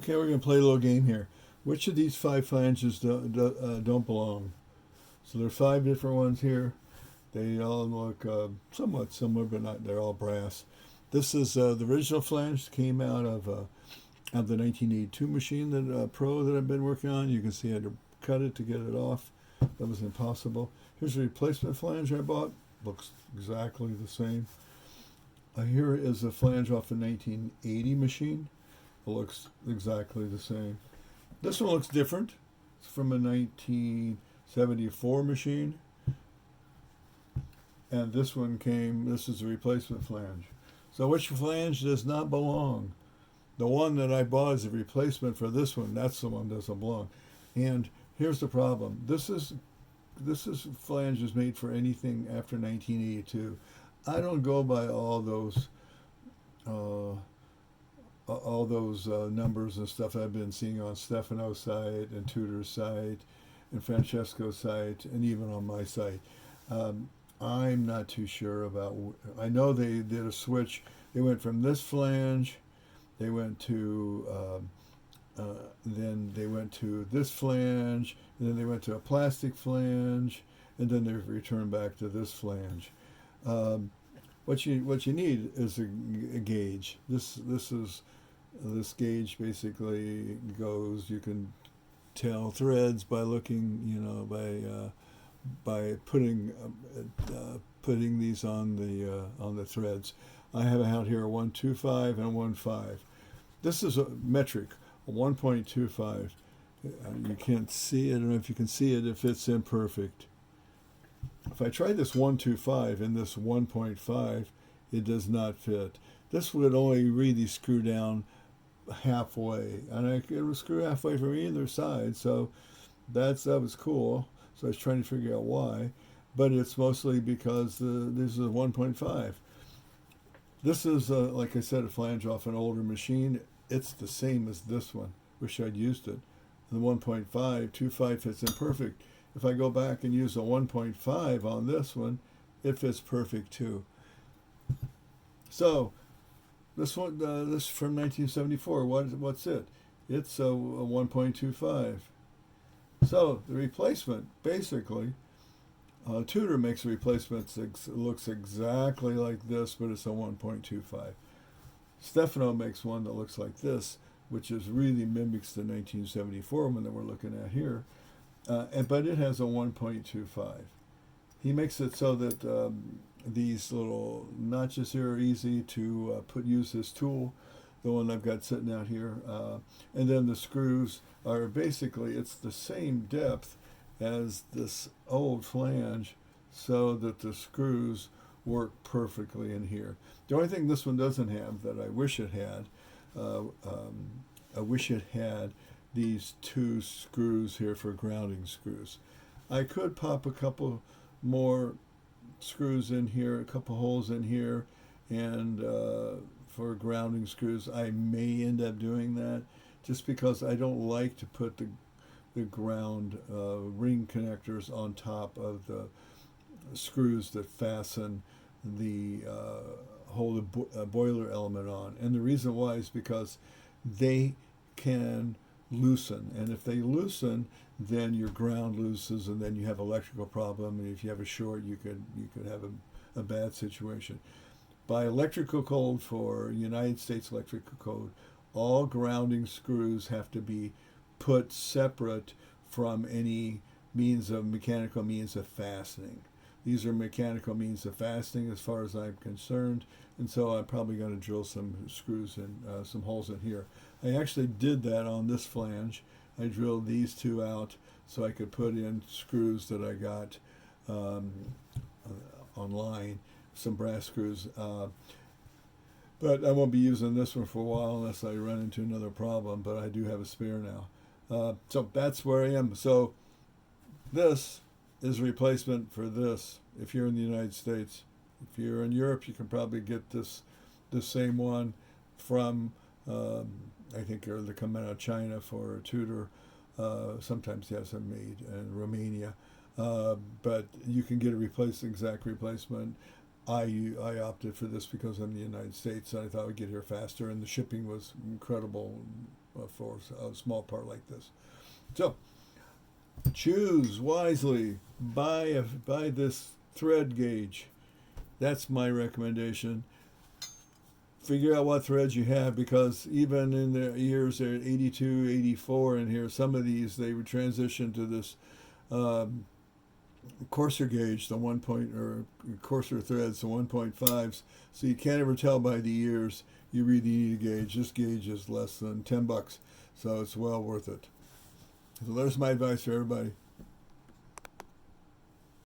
Okay, we're going to play a little game here. Which of these five flanges don't belong? So there are five different ones here. They all look somewhat similar, but not. They're all brass. This is the original flange. Came out of the 1982 machine that Pro that I've been working on. You can see I had to cut it to get it off. That was impossible. Here's a replacement flange I bought. Looks exactly the same. Here is a flange off the 1980 machine. It looks exactly the same. This one looks different. It's from a 1974 machine. And this is a replacement flange. So which flange does not belong? The one that I bought is a replacement for this one. That's the one that doesn't belong. And here's the problem. This is flanges made for anything after 1982. I don't go by all those numbers and stuff I've been seeing on Stefano's site and Tudor's site and Francesco's site and even on my site. I'm not too sure about. I know they did a switch. They went from this flange, they went to then they went to this flange, and then they went to a plastic flange, and then they returned back to this flange. What you need is a gauge. This gauge basically goes. You can tell threads by looking, by putting these on the threads. I have out here a 125 and a 1.5. This is a metric, a 1.25. You can't see it. I don't know if you can see it. It fits in perfect. If I try this 125 and this 1.5, it does not fit. This would only really screw down halfway, and it would screw halfway from either side. So that was cool. So I was trying to figure out why, but it's mostly because this is a 1.5. This is, like I said, a flange off an older machine. It's the same as this one. Wish I'd used it. The 1.5, 2.5 fits in perfect. If I go back and use a 1.5 on this one, it fits perfect too. So this one, this from 1974. What's it? It's a 1.25. So the replacement, basically, Tudor makes a replacement that looks exactly like this, but it's a 1.25. Stefano makes one that looks like this, which is really mimics the 1974 one that we're looking at here, but it has a 1.25. He makes it so that these little notches here are easy to use this tool, the one I've got sitting out here, and then the screws are basically, it's the same depth as this old flange, so that the screws work perfectly in here. The only thing this one doesn't have that I wish it had, these two screws here for grounding screws. I could pop a couple more screws in here, a couple holes in here, and for grounding screws. I may end up doing that just because I don't like to put the ground ring connectors on top of the screws that fasten the boiler element on. And the reason why is because they can loosen, and if they loosen, then your ground looses, and then you have electrical problem. And if you have a short, you could have a bad situation. By electrical code, for United States electrical code, all grounding screws have to be put separate from any mechanical means of fastening. These are mechanical means of fastening as far as I'm concerned, and so I'm probably going to drill some screws and some holes in here. I actually did that on this flange. I drilled these two out so I could put in screws that I got online, some brass screws. But I won't be using this one for a while unless I run into another problem, but I do have a spare now. So that's where I am. So this is a replacement for this if you're in the United States. If you're in Europe, you can probably get the same one from, I think they're coming out of China for a Tudor. Sometimes he has them made in Romania. But you can get exact replacement. I opted for this because I'm in the United States, and I thought I'd get here faster, and the shipping was incredible, for a small part like this. So choose wisely. Buy this thread gauge. That's my recommendation. Figure out what threads you have, because even in the years they're 82, 84 in here, some of these they would transition to this coarser gauge, the coarser threads, the 1.5s. So you can't ever tell by the years. You really need a gauge. This gauge is less than $10, so it's well worth it. So there's my advice for everybody.